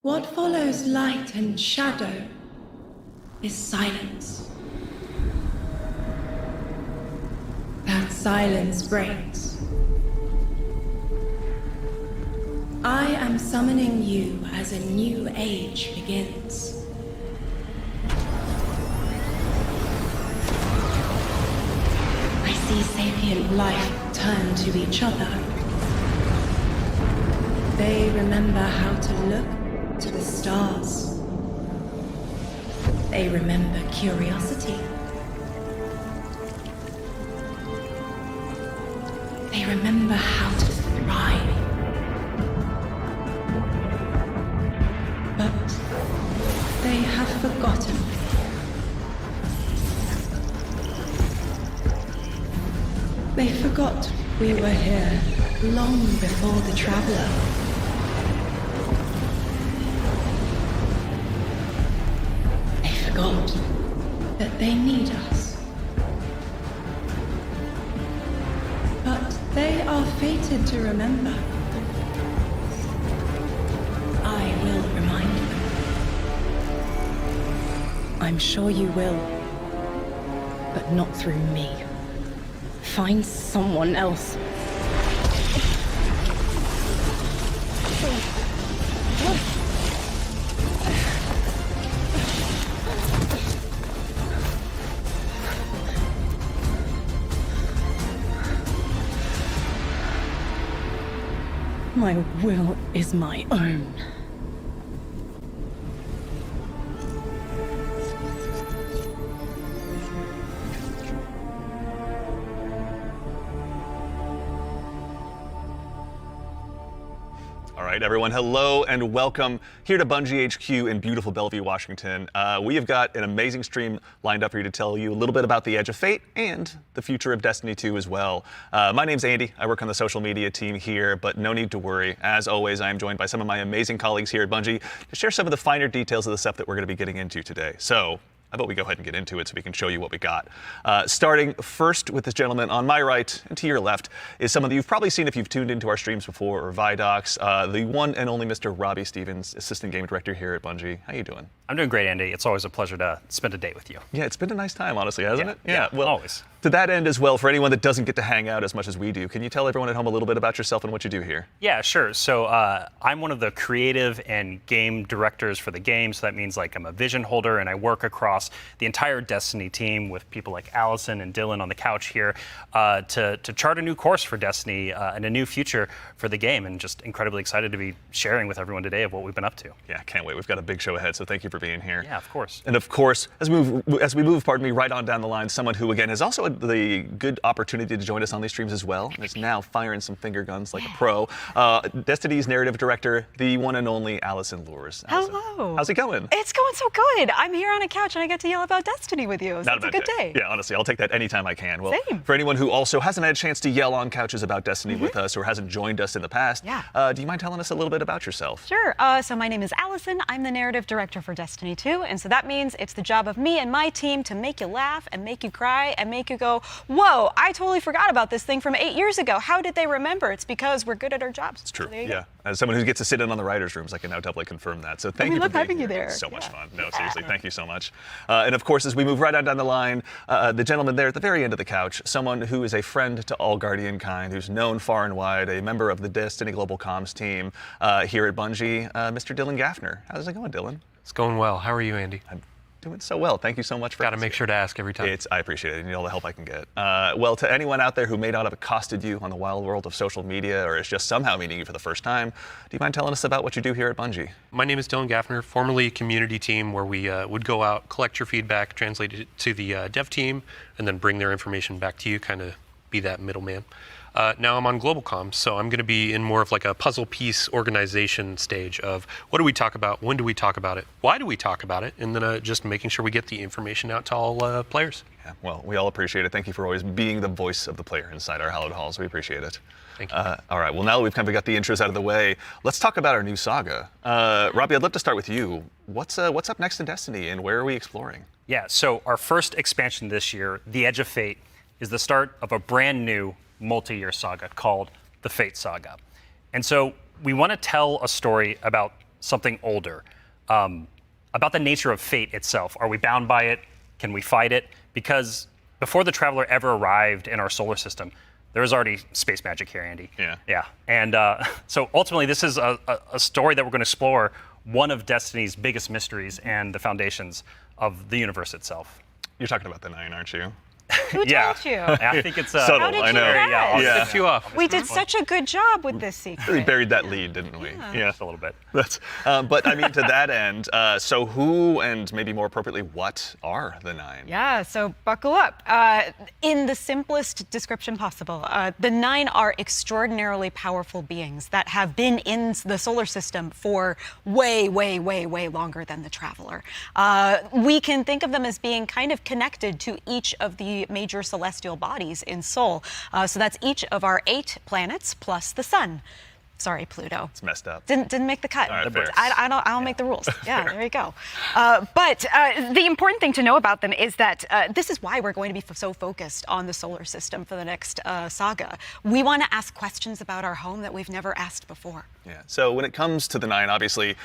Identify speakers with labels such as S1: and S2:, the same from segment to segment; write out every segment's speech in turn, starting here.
S1: What follows light and shadow is silence. That silence breaks. I am summoning you as a new age begins. I see sapient life turn to each other. They remember how to look to the stars. They remember curiosity. They remember how to thrive. But they have forgotten. They forgot we were here long before the Traveler. They forgot that they need us. But they are fated to remember. I will remind them. I'm sure you will, but not through me. Find someone else. My will is my own.
S2: All right, everyone, hello and welcome here to Bungie HQ in beautiful Bellevue, Washington. We have got an amazing stream lined up for you to tell you a little bit about the Edge of Fate and the future of Destiny 2 as well. My name's Andy. I work on the social media team here, but no need to worry. As always, I am joined by some of my amazing colleagues here at Bungie to share some of the finer details of the stuff that we're going to be getting into today. So how about we go ahead and get into it so we can show you what we got. Starting first with this gentleman on my right and to your left is someone that you've probably seen if you've tuned into our streams before or Vidocs, the one and only Mr. Robbie Stevens, Assistant Game Director here at Bungie. How you doing?
S3: I'm doing great, Andy. It's always a pleasure to spend a day with you.
S2: Yeah, it's been a nice time, honestly, hasn't it?
S3: Yeah,
S2: well,
S3: always.
S2: To that end as well, for anyone that doesn't get to hang out as much as we do, can you tell everyone at home a little bit about yourself and what you do here?
S3: Yeah, sure. So I'm one of the creative and game directors for the game. So that means like I'm a vision holder and I work across the entire Destiny team with people like Allison and Dylan on the couch here to chart a new course for Destiny and a new future for the game. And just incredibly excited to be sharing with everyone today of what we've been up to.
S2: Yeah, can't wait. We've got a big show ahead, so thank you for being here.
S3: Yeah, of course.
S2: And of course, as we move, right on down the line, someone who, again, has also had the good opportunity to join us on these streams as well, and is now firing some finger guns like a pro. Destiny's narrative director, the one and only Allison Lures. Allison,
S4: hello.
S2: How's it going?
S4: It's going so good. I'm here on a couch and I get to yell about Destiny with you. So it's a good day.
S2: Yeah, honestly, I'll take that anytime I can. Well,
S4: Same.
S2: For anyone who also hasn't had a chance to yell on couches about Destiny with us or hasn't joined us in the past, do you mind telling us a little bit about yourself?
S4: Sure. So my name is Allison. I'm the narrative director for Destiny 2. And so that means it's the job of me and my team to make you laugh and make you cry and make you go, whoa, I totally forgot about this thing from 8 years ago. How did they remember? It's because we're good at our jobs.
S2: It's true.
S4: So there you
S2: yeah.
S4: go.
S2: As someone who gets to sit in on the writers' rooms, I can now doubly confirm that. So thank you for
S4: love
S2: being
S4: having you
S2: here.
S4: there.
S2: So much fun. No, seriously, thank you so much. And of course, as we move right on down the line, the gentleman there at the very end of the couch, someone who is a friend to all Guardian kind, who's known far and wide, a member of the Destiny Global Comms team here at Bungie, Mr. Dylan Gaffner. How's it going, Dylan?
S5: It's going well. How are you, Andy?
S2: I'm doing so well. Thank you so much for
S5: Got to make sure to ask every time.
S2: I appreciate it. I need all the help I can get. Well, to anyone out there who may not have accosted you on the wild world of social media or is just somehow meeting you for the first time, do you mind telling us about what you do here at Bungie?
S5: My name is Dylan Gaffner, formerly community team, where we would go out, collect your feedback, translate it to the dev team, and then bring their information back to you, kind of be that middleman. Now I'm on Global Comms, so I'm going to be in more of like a puzzle piece organization stage of what do we talk about, when do we talk about it, why do we talk about it, and then just making sure we get the information out to all players.
S2: Yeah, well, we all appreciate it. Thank you for always being the voice of the player inside our hallowed halls. We appreciate it.
S5: Thank you.
S2: All right, well, now that we've kind of got the intros out of the way, let's talk about our new saga. Robbie, I'd love to start with you. What's up next in Destiny, and where are we exploring?
S3: Yeah, so our first expansion this year, The Edge of Fate, is the start of a brand new multi-year saga called the Fate Saga. And so we want to tell a story about something older, about the nature of fate itself. Are we bound by it? Can we fight it? Because before the Traveler ever arrived in our solar system, there was already space magic here, Andy.
S2: Yeah.
S3: Yeah. And so ultimately, this is a story that we're going to explore one of Destiny's biggest mysteries and the foundations of the universe itself.
S2: You're talking about the 9, aren't you?
S4: Who
S3: Yeah.
S4: told you?
S3: I think it's
S2: Subtle,
S4: How did
S2: I
S4: you
S2: know.
S4: guess?
S3: Yeah.
S5: Lift you off.
S4: We did such a good job with this
S2: Really
S4: secret.
S2: buried that lead, didn't we?
S3: Yeah, a little bit.
S2: That's, but I mean, to that end, so who and maybe more appropriately, what are the 9?
S4: Yeah, so buckle up. In the simplest description possible, the 9 are extraordinarily powerful beings that have been in the solar system for way, way, way, way longer than the Traveler. We can think of them as being kind of connected to each of the major celestial bodies in Sol. So that's each of our 8 planets plus the sun. Sorry, Pluto.
S2: It's messed up.
S4: Didn't make the cut.
S2: All right, fair.
S4: I don't make the rules. Yeah, there you go. But the important thing to know about them is that this is why we're going to be so focused on the solar system for the next saga. We want to ask questions about our home that we've never asked before.
S2: Yeah. So when it comes to the 9, obviously,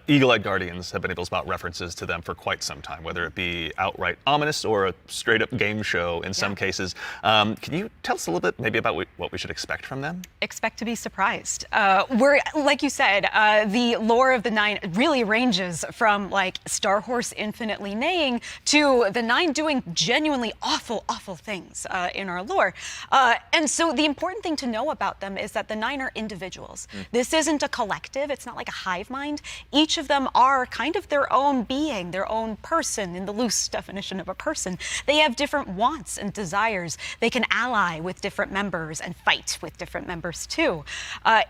S2: Eagle-Eyed Guardians have been able to spot references to them for quite some time, whether it be outright ominous or a straight-up game show in some cases. Can you tell us a little bit maybe about what we should expect from them?
S4: Expect to be surprised. We're, like you said, the lore of the 9 really ranges from like Star Horse infinitely neighing to the 9 doing genuinely awful, awful things in our lore. And so the important thing to know about them is that the 9 are individuals. This isn't a collective. It's not like a hive mind. Each of them are kind of their own being, their own person in the loose definition of a person. They have different wants and desires. They can ally with different members and fight with different members too.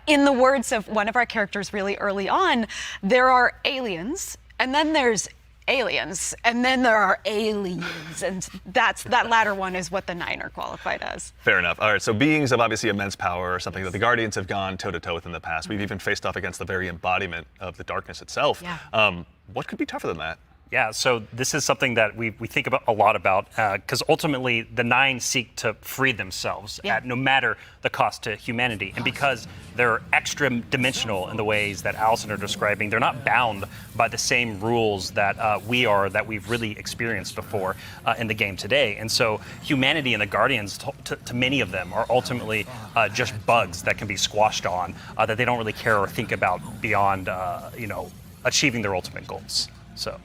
S4: In the words of one of our characters really early on, there are aliens, and then there's aliens, and then there are aliens, and that latter one is what the 9 are qualified as.
S2: Fair enough. All right, so beings of obviously immense power, something that the Guardians have gone toe-to-toe with in the past. We've even faced off against the very embodiment of the darkness itself.
S4: Yeah.
S2: What could be tougher than that?
S3: Yeah, so this is something that we think about a lot about, because ultimately the 9 seek to free themselves at no matter the cost to humanity. And because they're extra dimensional in the ways that Allison are describing, they're not bound by the same rules that we are, that we've really experienced before in the game today. And so humanity and the Guardians, to many of them, are ultimately just bugs that can be squashed on, that they don't really care or think about beyond, achieving their ultimate goals. So.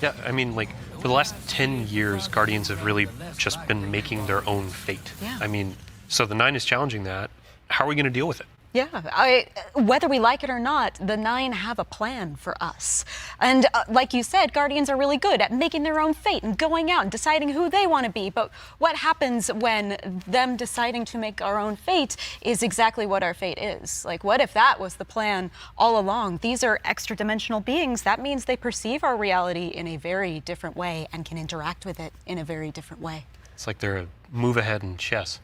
S5: Yeah, I mean, like, for the last 10 years, Guardians have really just been making their own fate.
S4: Yeah.
S5: I mean, so the 9 is challenging that. How are we going to deal with it?
S4: Yeah, whether we like it or not, the 9 have a plan for us. And like you said, Guardians are really good at making their own fate and going out and deciding who they want to be. But what happens when them deciding to make our own fate is exactly what our fate is? Like, what if that was the plan all along? These are extra-dimensional beings. That means they perceive our reality in a very different way and can interact with it in a very different way.
S5: It's like they're a move ahead in chess.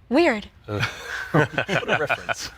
S4: Weird.
S2: What a reference.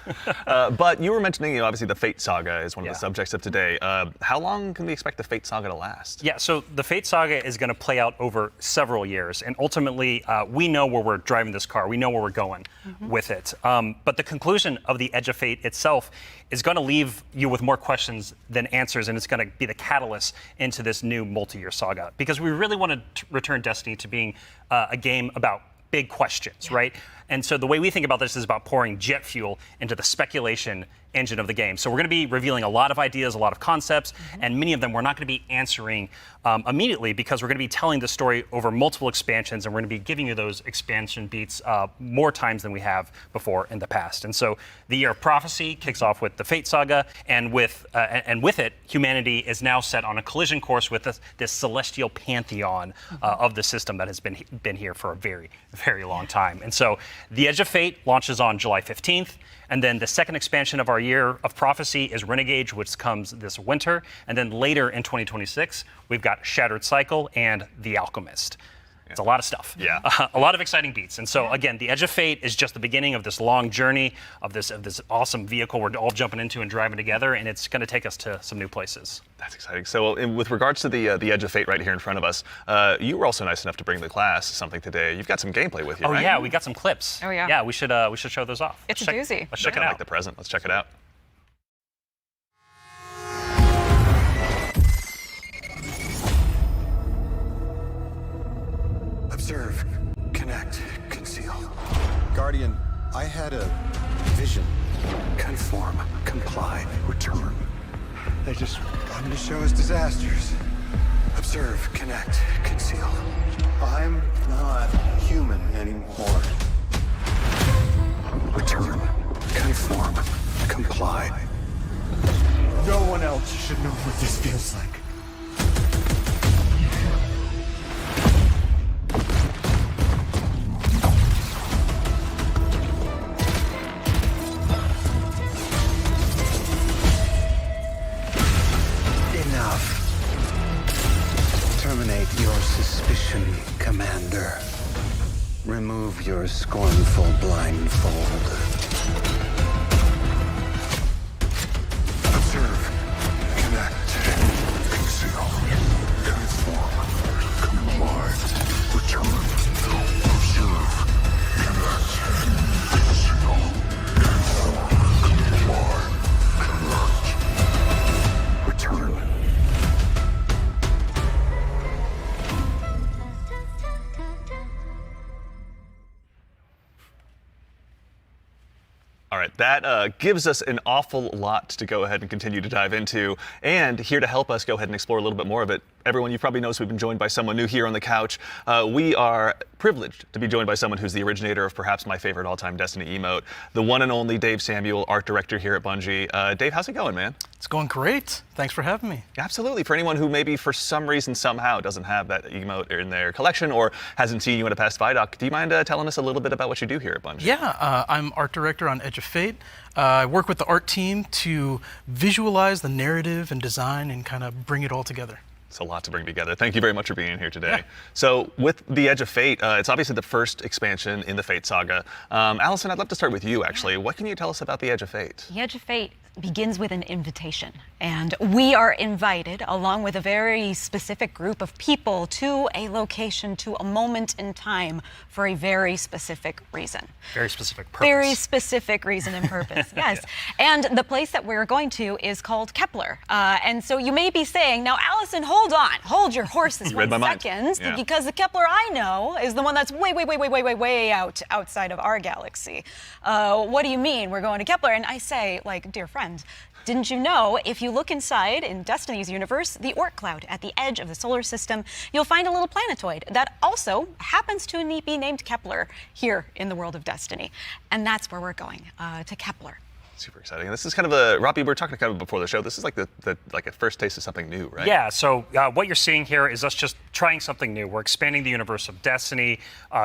S2: But you were mentioning, obviously, the Fate Saga is one of the subjects of today. How long can we expect the Fate Saga to last?
S3: Yeah, so the Fate Saga is going to play out over several years, and ultimately, we know where we're driving this car. We know where we're going with it. But the conclusion of the Edge of Fate itself is going to leave you with more questions than answers, and it's going to be the catalyst into this new multi-year saga. Because we really want to return Destiny to being a game about big questions, right? And so the way we think about this is about pouring jet fuel into the speculation engine of the game. So we're going to be revealing a lot of ideas, a lot of concepts, and many of them we're not going to be answering immediately, because we're going to be telling the story over multiple expansions, and we're going to be giving you those expansion beats more times than we have before in the past. And so the Year of Prophecy kicks off with the Fate Saga, and with it, humanity is now set on a collision course with this celestial pantheon of the system that has been here for a very, very long time. And so the Edge of Fate launches on July 15th. And then the second expansion of our Year of Prophecy is Renegades, which comes this winter. And then later in 2026, we've got Shattered Cycle and The Alchemist. It's a lot of stuff.
S2: Yeah.
S3: A lot of exciting beats. And so, again, the Edge of Fate is just the beginning of this long journey, of this awesome vehicle we're all jumping into and driving together, and it's going to take us to some new places.
S2: That's exciting. So with regards to the Edge of Fate right here in front of us, you were also nice enough to bring the class something today. You've got some gameplay with you, right?
S3: Oh, yeah, we got some clips.
S4: Oh, yeah.
S3: Yeah, we should show those off.
S4: It's a doozy.
S3: Let's check it
S2: Like
S3: out.
S2: the present. Let's check it out.
S6: Observe, connect, conceal.
S7: Guardian, I had a vision.
S6: Conform, comply, return. They just wanted to show us disasters. Observe, connect, conceal.
S7: I'm not human anymore.
S6: Return, conform, comply.
S7: No one else should know what this feels like.
S6: Enough. Terminate your suspicion, Commander. Remove your scornful blindfold. Observe, connect, conceal, conform, comply, return. Observe, connect, conceal, conform, comply, connect, return.
S2: All right, that gives us an awful lot to go ahead and continue to dive into. And here to help us go ahead and explore a little bit more of it, everyone, you probably noticed we've been joined by someone new here on the couch. We are privileged to be joined by someone who's the originator of perhaps my favorite all-time Destiny emote, the one and only Dave Samuel, art director here at Bungie. Dave, how's it going, man?
S8: It's going great. Thanks for having me.
S2: Absolutely. For anyone who maybe for some reason somehow doesn't have that emote in their collection or hasn't seen you in a past VIDOC, do you mind telling us a little bit about what you do here at Bungie?
S8: Yeah, I'm art director on Edge of Fate. I work with the art team to visualize the narrative and design and kind of bring it all together.
S2: It's a lot to bring together. Thank you very much for being here today.
S8: Yeah.
S2: So with the Edge of Fate, it's obviously the first expansion in the Fate Saga. Allison, I'd love to start with you, actually. What can you tell us about the Edge of Fate?
S4: The Edge of Fate begins with an invitation, and we are invited along with a very specific group of people to a location, to a moment in time for a very specific reason.
S3: Very specific purpose.
S4: Very specific reason and purpose, yes. And the place that we're going to is called Kepler. And so you may be saying, now Allison, hold on, hold your horses
S2: You read
S4: 1
S2: my mind.
S4: second,
S2: Yeah.
S4: because the Kepler I know is the one that's way outside of our galaxy. What do you mean we're going to Kepler? And I say, like, dear friend, didn't you know if you look inside in Destiny's universe, the Oort cloud at the edge of the solar system, you'll find a little planetoid that also happens to be named Kepler here in the world of Destiny. And that's where we're going, to Kepler.
S2: Super exciting. And this is kind of a, Robbie, we were talking kind of before the show, this is like like a first taste of something new, right?
S3: Yeah, so what you're seeing here is us just trying something new. We're expanding the universe of Destiny,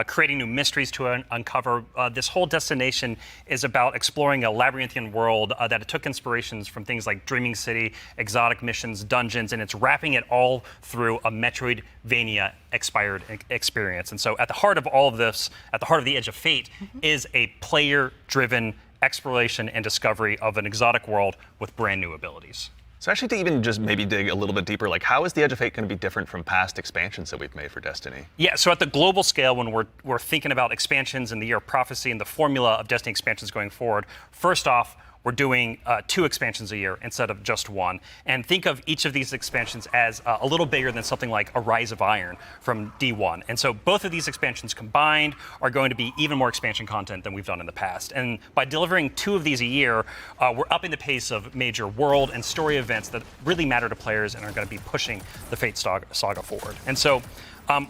S3: creating new mysteries to uncover. This whole destination is about exploring a labyrinthian world that it took inspirations from things like Dreaming City, exotic missions, dungeons, and it's wrapping it all through a Metroidvania expired experience. And so at the heart of all of this, at the heart of the Edge of Fate, is a player-driven exploration and discovery of an exotic world with brand new abilities.
S2: So actually to even just maybe dig a little bit deeper, like how is the Edge of Fate going to be different from past expansions that we've made for Destiny?
S3: Yeah, so at the global scale, when we're thinking about expansions in the Year of Prophecy and the formula of Destiny expansions going forward, first off, we're doing 2 expansions a year instead of just 1. And think of each of these expansions as a little bigger than something like a Rise of Iron from D1. And so both of these expansions combined are going to be even more expansion content than we've done in the past. And by delivering 2 of these a year, we're upping the pace of major world and story events that really matter to players and are going to be pushing the Fate Saga forward. And so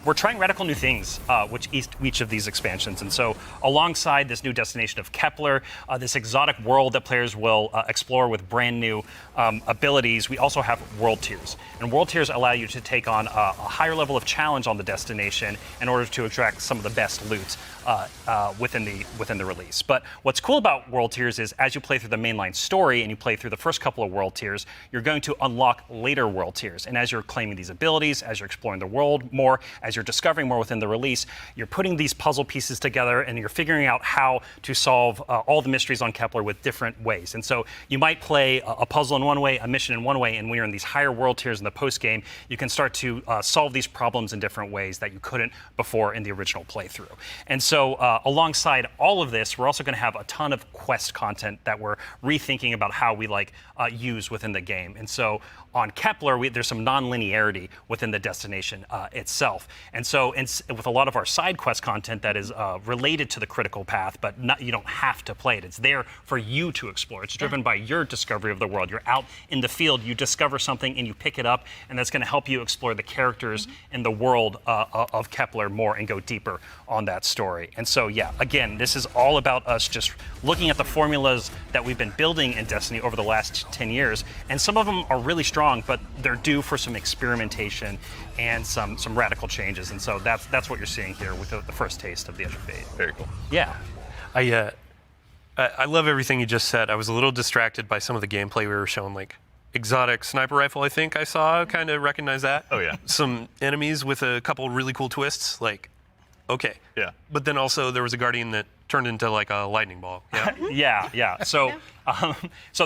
S3: we're trying radical new things with each of these expansions. And so alongside this new destination of Kepler, this exotic world that players will explore with brand new abilities, we also have world tiers. And world tiers allow you to take on a higher level of challenge on the destination in order to extract some of the best loot within the release. But what's cool about world tiers is as you play through the mainline story and you play through the first couple of world tiers, you're going to unlock later world tiers. And as you're claiming these abilities, as you're exploring the world more, as you're discovering more within the release, you're putting these puzzle pieces together and you're figuring out how to solve all the mysteries on Kepler with different ways. And so you might play a puzzle in one way, a mission in one way, and when you're in these higher world tiers in the post game, you can start to solve these problems in different ways that you couldn't before in the original playthrough. And so alongside all of this, we're also going to have a ton of quest content that we're rethinking about how we use within the game. And so on Kepler, there's some non-linearity within the destination itself. itself. And so with a lot of our side quest content that is related to the critical path, but you don't have to play it. It's there for you to explore. It's driven by your discovery of the world. You're out in the field, you discover something and you pick it up, and that's going to help you explore the characters and the world of Kepler more and go deeper on that story. And so, yeah, again, this is all about us just looking at the formulas that we've been building in Destiny over the last 10 years. And some of them are really strong, but they're due for some experimentation and some radical changes. And so that's what you're seeing here with the first taste of the Edge of Fate.
S2: Very cool.
S3: Yeah.
S5: I love everything you just said. I was a little distracted by some of the gameplay we were showing, like exotic sniper rifle, I think I saw, kind of recognize that.
S2: Oh, yeah.
S5: Some enemies with a couple really cool twists, like, okay.
S2: Yeah.
S5: But then also there was a guardian that turned into like a lightning ball. Yeah.
S3: Yeah. So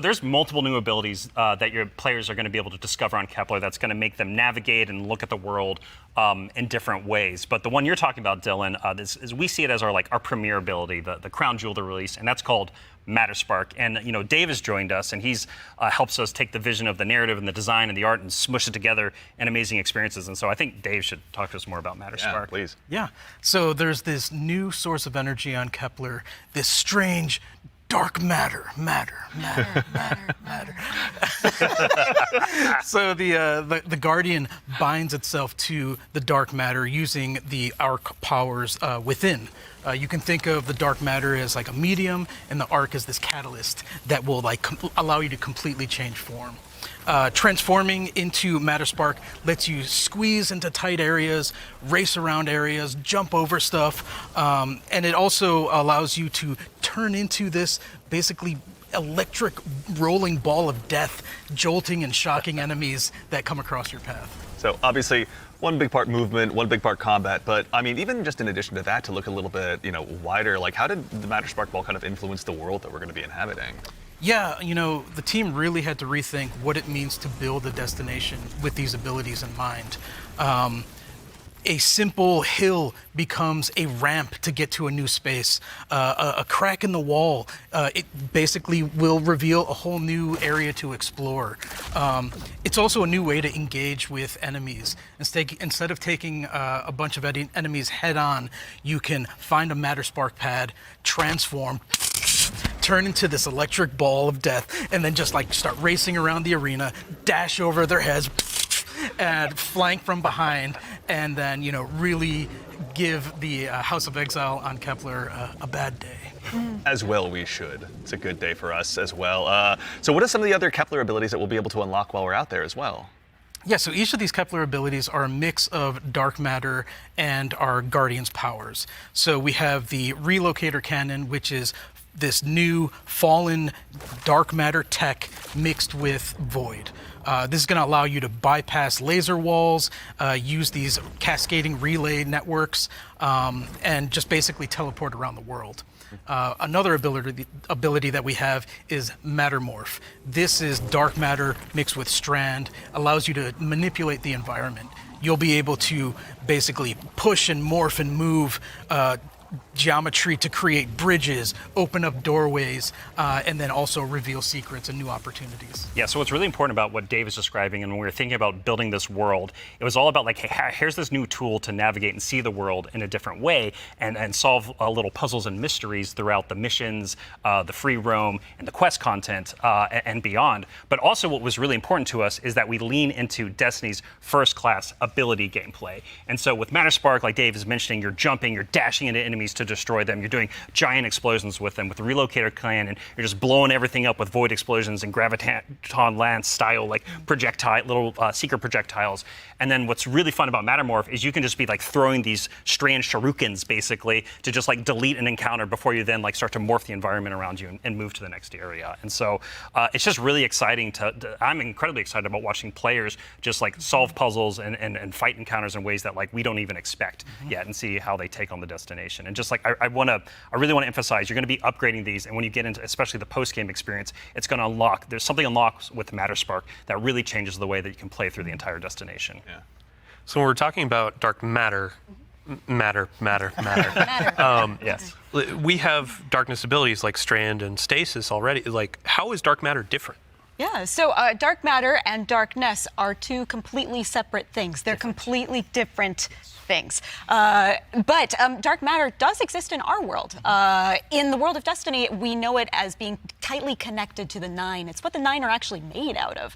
S3: there's multiple new abilities that your players are going to be able to discover on Kepler that's going to make them navigate and look at the world in different ways. But the one you're talking about, Dylan, we see it as our premier ability, the crown jewel of the release, and that's called Matter Spark. And Dave has joined us, and he's helps us take the vision of the narrative and the design and the art and smush it together in amazing experiences. And so I think Dave should talk to us more about Matter Spark.
S2: Please.
S8: Yeah. So there's this new source of energy on Kepler, this strange dark matter. So the Guardian binds itself to the dark matter using the arc powers within. You can think of the dark matter as like a medium, and the arc as this catalyst that will allow you to completely change form. Transforming into Matter Spark lets you squeeze into tight areas, race around areas, jump over stuff, and it also allows you to turn into this basically electric rolling ball of death, jolting and shocking enemies that come across your path.
S2: So obviously, one big part movement, one big part combat, but I mean, even just in addition to that, to look a little bit, wider, like how did the Matter Spark Ball kind of influence the world that we're going to be inhabiting?
S8: Yeah, the team really had to rethink what it means to build a destination with these abilities in mind. A simple hill becomes a ramp to get to a new space. A crack in the wall, it basically will reveal a whole new area to explore. It's also a new way to engage with enemies. Instead of taking a bunch of enemies head on, you can find a Matter Spark pad, transform, turn into this electric ball of death, and then just start racing around the arena, dash over their heads, and flank from behind, and then really give the House of Exile on Kepler a bad day.
S2: As well we should. It's a good day for us as well. So what are some of the other Kepler abilities that we'll be able to unlock while we're out there as well?
S8: Yeah, so each of these Kepler abilities are a mix of dark matter and our Guardian's powers. So we have the Relocator Cannon, which is this new fallen dark matter tech mixed with void. This is going to allow you to bypass laser walls, use these cascading relay networks, and just basically teleport around the world. Another ability that we have is Mattermorph. This is dark matter mixed with strand, allows you to manipulate the environment. You'll be able to basically push and morph and move geometry to create bridges, open up doorways, and then also reveal secrets and new opportunities.
S3: Yeah, so what's really important about what Dave is describing, and when we were thinking about building this world, it was all about hey, here's this new tool to navigate and see the world in a different way and solve little puzzles and mysteries throughout the missions, the free roam, and the quest content, and beyond. But also what was really important to us is that we lean into Destiny's first-class ability gameplay. And so with Matter Spark, like Dave is mentioning, you're jumping, you're dashing into enemies to destroy them. You're doing giant explosions with them. With the Relocator Cannon, you're just blowing everything up with void explosions and graviton lance style projectile, little secret projectiles. And then what's really fun about Mattermorph is you can just be throwing these strange shurikens basically to just delete an encounter before you then start to morph the environment around you and move to the next area. And so it's just really exciting I'm incredibly excited about watching players just solve puzzles and fight encounters in ways that we don't even expect yet, and see how they take on the destination. And just I really want to emphasize, you're going to be upgrading these, and when you get into especially the post-game experience, it's going to unlock, there's something unlocked with Matter Spark that really changes the way that you can play through the entire destination.
S2: Yeah.
S5: So when we're talking about dark matter,
S3: Yes.
S5: We have darkness abilities like Strand and Stasis already. How is dark matter different?
S4: Yeah, so dark matter and darkness are two completely separate things. They're completely different things. But dark matter does exist in our world. In the world of Destiny, we know it as being tightly connected to the Nine. It's what the Nine are actually made out of.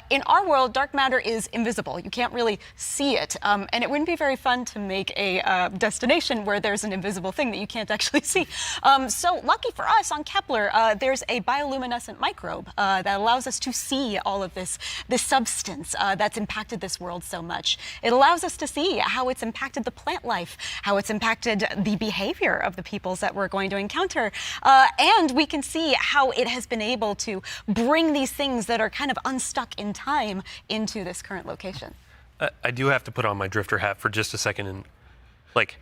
S4: In our world, dark matter is invisible. You can't really see it. And it wouldn't be very fun to make a destination where there's an invisible thing that you can't actually see. So lucky for us on Kepler, there's a bioluminescent microbe that allows us to see all of this substance that's impacted this world so much. It allows us to see how it's impacted the plant life, how it's impacted the behavior of the peoples that we're going to encounter. And we can see how it has been able to bring these things that are kind of unstuck in time into this current location.
S5: I do have to put on my drifter hat for just a second and, like,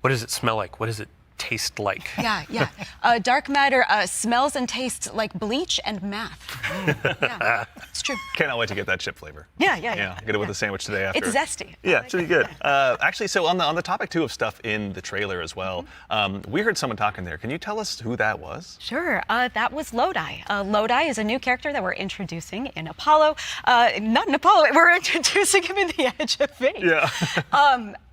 S5: what does it smell like? What does it taste like?
S4: Yeah. Dark matter smells and tastes like bleach and math. Yeah, it's true.
S2: Cannot wait to get that chip flavor.
S4: Yeah.
S2: Get it with a sandwich today after.
S4: It's zesty.
S2: Yeah, it's really good. Actually, so on the topic too of stuff in the trailer as well, we heard someone talking there. Can you tell us who that was?
S4: Sure. That was Lodi. Lodi is a new character that we're introducing in Apollo. Not in Apollo. We're introducing him in The Edge of Fate.
S2: Yeah.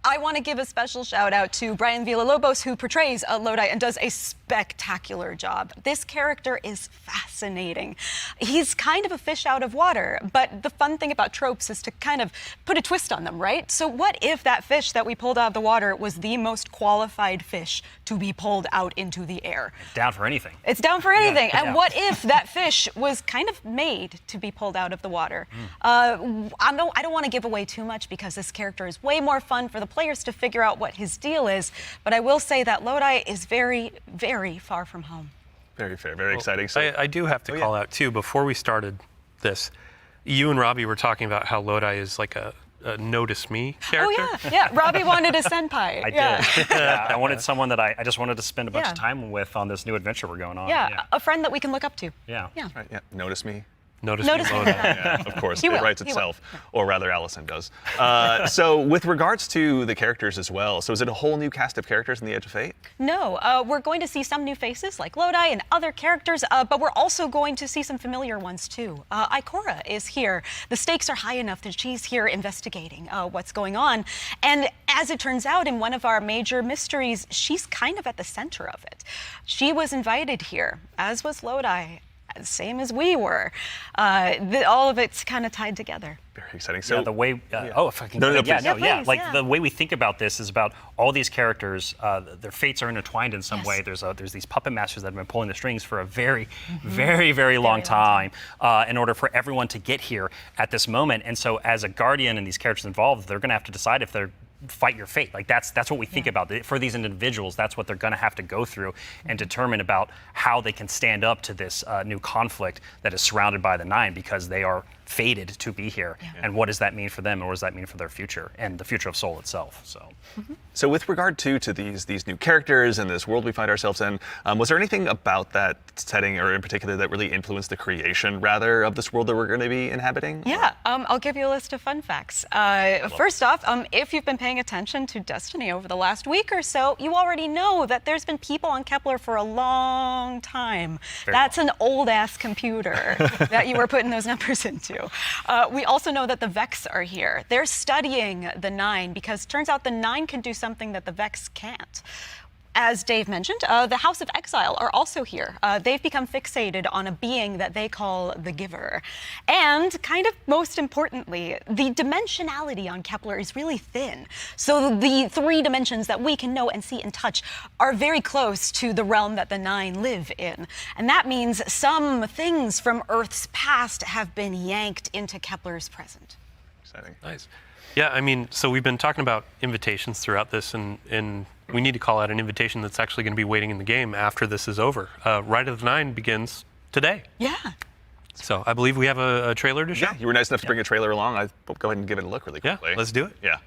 S4: I want to give a special shout out to Brian Villalobos, who portrays Lodi and does a spectacular job. This character is fascinating. He's kind of a fish out of water, but the fun thing about tropes is to kind of put a twist on them, right? So what if that fish that we pulled out of the water was the most qualified fish to be pulled out into the air?
S3: Down for anything.
S4: It's down for anything.
S3: Yeah.
S4: And what if that fish was kind of made to be pulled out of the water? I don't want to give away too much because this character is way more fun for the players to figure out what his deal is, but I will say that Lodi is very, very far from home.
S2: Very fair, very exciting. So,
S5: I do have to call out, too, before we started this, you and Robbie were talking about how Lodi is like a notice me character.
S4: Oh, yeah. Robbie wanted a senpai.
S3: I did. I wanted someone that I just wanted to spend a bunch
S4: Yeah.
S3: of time with on this new adventure we're going on.
S4: Yeah, a friend that we can look up to.
S3: Yeah.
S2: right, yeah. Notice me.
S5: Notice
S4: Notice
S5: me,
S4: me.
S5: Lodi.
S2: Yeah, of course.
S4: He
S2: It
S4: will.
S2: writes
S4: He will.
S2: itself, or rather Allison does. So with regards to the characters as well, so is it a whole new cast of characters in The Edge of Fate?
S4: No, we're going to see some new faces like Lodi and other characters, but we're also going to see some familiar ones too. Ikora is here. The stakes are high enough that she's here investigating what's going on. And as it turns out, in one of our major mysteries, she's kind of at the center of it. She was invited here, as was Lodi, same as we were. All of it's kind of tied together.
S2: Very exciting. So
S3: Yeah, the way, if I can,
S2: No, no,
S3: yeah,
S2: please.
S3: no,
S4: Yeah,
S3: yeah,
S4: please,
S3: like
S4: yeah.
S3: the way we think about this is about all these characters, their fates are intertwined in some
S4: Yes.
S3: way. There's these puppet masters that have been pulling the strings for a very, very long time in order for everyone to get here at this moment. And so as a guardian and these characters involved, they're going to have to decide if they're fight your fate. Like that's what we think about. For these individuals, that's what they're going to have to go through and determine about how they can stand up to this new conflict that is surrounded by the Nine, because they are fated to be here. And what does that mean for them, and what does that mean for their future and the future of Soul itself?
S2: So with regard to these new characters and this world we find ourselves in, was there anything about that setting, or in particular, that really influenced the creation, rather, of this world that we're going to be inhabiting?
S4: Yeah, I'll give you a list of fun facts. First off, if you've been paying attention to Destiny over the last week or so, you already know that there's been people on Kepler for a long time. That's an old-ass computer that you were putting those numbers into. We also know that the Vex are here. They're studying the Nine because it turns out the Nine can do something that the Vex can't. As Dave mentioned, the House of Exile are also here. They've become fixated on a being that they call the Giver. And kind of most importantly, the dimensionality on Kepler is really thin. So the 3 dimensions that we can know and see and touch are very close to the realm that the Nine live in. And that means some things from Earth's past have been yanked into Kepler's present.
S2: Exciting.
S5: Nice. Yeah, I mean, so we've been talking about invitations throughout this, and we need to call out an invitation that's actually going to be waiting in the game after this is over. Ride of the Nine begins today.
S4: Yeah.
S5: So I believe we have a trailer to show.
S2: Yeah, you were nice enough to bring a trailer along. I'll go ahead and give it a look really
S5: Yeah,
S2: quickly.
S5: let's do it.
S2: Yeah.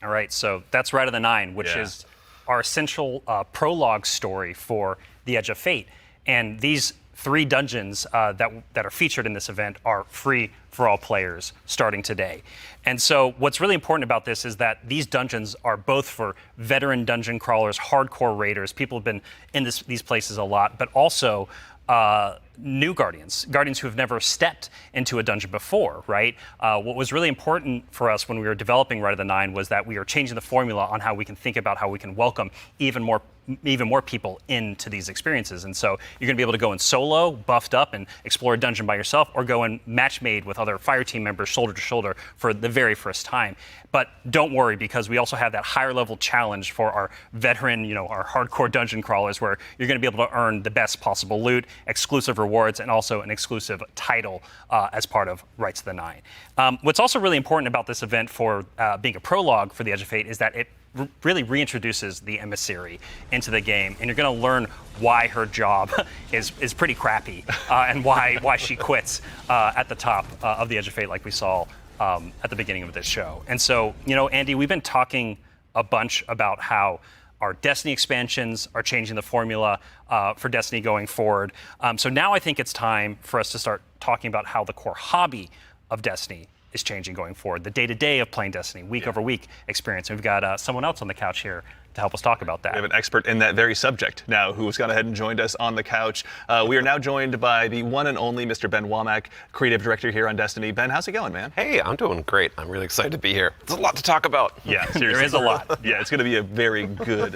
S3: All right, so that's Rite of the Nine, which is our essential prologue story for the Edge of Fate. And these 3 dungeons that are featured in this event are free for all players starting today. And so what's really important about this is that these dungeons are both for veteran dungeon crawlers, hardcore raiders, people who've been in these places a lot, but also new guardians who have never stepped into a dungeon before, right? What was really important for us when we were developing Rite of the Nine was that we are changing the formula on how we can think about how we can welcome even more people into these experiences. And so you're going to be able to go in solo, buffed up, and explore a dungeon by yourself, or go in match made with other fire team members shoulder to shoulder for the very first time. But don't worry, because we also have that higher level challenge for our veteran, our hardcore dungeon crawlers, where you're going to be able to earn the best possible loot, exclusive rewards, and also an exclusive title as part of Rites of the Nine. What's also really important about this event for being a prologue for the Edge of Fate is that it really reintroduces the emissary into the game, and you're going to learn why her job is pretty crappy and why she quits at the top of the Edge of Fate, like we saw at the beginning of this show. And so, Andy, we've been talking a bunch about how our Destiny expansions are changing the formula for Destiny going forward. So now I think it's time for us to start talking about how the core hobby of Destiny is changing going forward, the day-to-day of playing Destiny, week over week experience. And we've got someone else on the couch here to help us talk about that.
S2: We have an expert in that very subject now who's gone ahead and joined us on the couch. We are now joined by the one and only Mr. Ben Womack, creative director here on Destiny. Ben, how's it going, man?
S9: Hey, I'm doing great. I'm really excited to be here. There's a lot to talk about.
S2: Yeah, seriously.
S3: There is a lot.
S2: Yeah, it's going to be a very good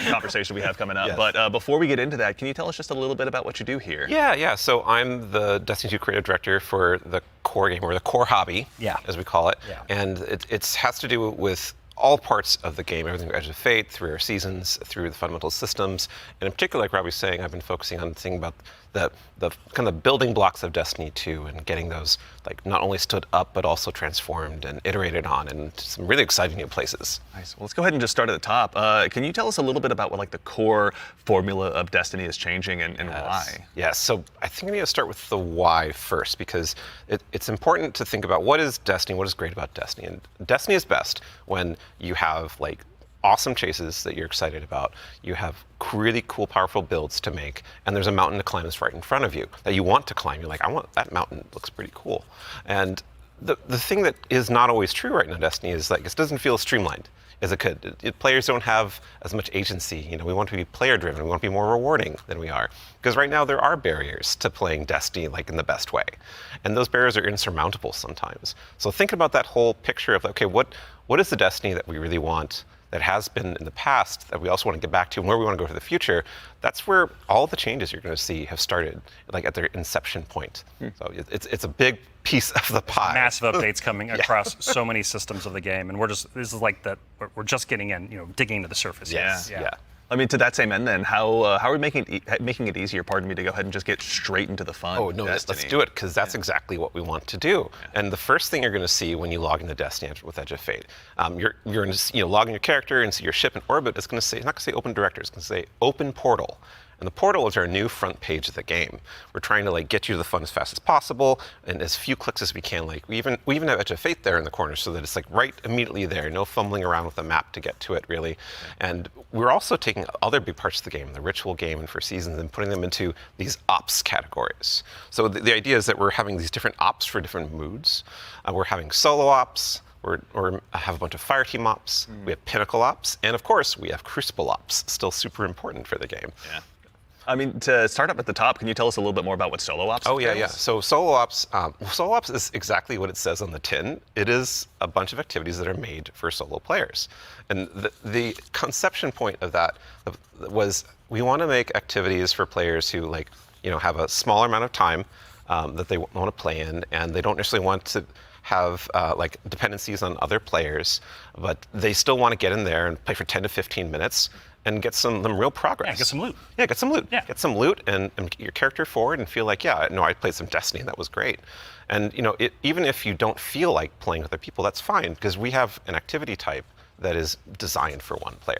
S2: conversation we have coming up.
S9: Yes.
S2: But before we get into that, can you tell us just a little bit about what you do here?
S9: Yeah. So I'm the Destiny 2 creative director for the core game, or the core hobby, as we call it.
S3: Yeah.
S9: And it has to do with all parts of the game, everything from Edge of Fate, through our seasons, through the fundamental systems. And in particular, like Robbie's saying, I've been focusing on thinking about the kind of building blocks of Destiny 2 and getting those not only stood up, but also transformed and iterated on in some really exciting new places.
S2: Nice. Well, let's go ahead and just start at the top. Can you tell us a little bit about what the core formula of Destiny is changing and why?
S9: Yes. So I think we need to start with the why first, because it's important to think about what is Destiny, what is great about Destiny. And Destiny is best when you have awesome chases that you're excited about, you have really cool, powerful builds to make, and there's a mountain to climb that's right in front of you that you want to climb. You're like, I want that mountain, it looks pretty cool. And the thing that is not always true right now in Destiny is it doesn't feel streamlined as it could. Players don't have as much agency. We want to be player driven, we want to be more rewarding than we are. Because right now there are barriers to playing Destiny in the best way. And those barriers are insurmountable sometimes. So think about that whole picture of, okay, what is the Destiny that we really want, that has been in the past, that we also want to get back to, and where we want to go for the future? That's where all the changes you're going to see have started, at their inception point. So it's a big piece of the pie.
S3: Massive updates coming across so many systems of the game, and we're just getting in, digging into the surface.
S2: Yeah. I mean, to that same end, then, how are we making it easier? Pardon me, to go ahead and just get straight into the fun.
S9: Oh no, let's do it, because that's exactly what we want to do. Yeah. And the first thing you're going to see when you log into Destiny with Edge of Fate, you're going to log in your character and see your ship in orbit. It's going to say, it's not going to say Open Director. It's going to say Open Portal. And the portal is our new front page of the game. We're trying to get you to the fun as fast as possible, and as few clicks as we can. We even have Edge of Fate there in the corner, so that it's right immediately there. No fumbling around with the map to get to it, really. And we're also taking other big parts of the game, the ritual game and for seasons, and putting them into these ops categories. So the idea is that we're having these different ops for different moods. We're having solo ops. Or have a bunch of fire team ops. We have pinnacle ops, and of course we have crucible ops. Still super important for the game.
S2: Yeah. I mean, to start up at the top, can you tell us a little bit more about what solo ops is?
S9: Oh, yeah. So solo ops is exactly what it says on the tin. It is a bunch of activities that are made for solo players. And the conception point of that was, we want to make activities for players who have a smaller amount of time that they want to play in, and they don't necessarily want to have dependencies on other players, but they still want to get in there and play for 10 to 15 minutes and get some real progress.
S3: Yeah, get some loot.
S9: Yeah, get some loot.
S3: Yeah.
S9: Get some loot and get your character forward and feel I played some Destiny and that was great. And even if you don't feel like playing with other people, that's fine, because we have an activity type that is designed for one player.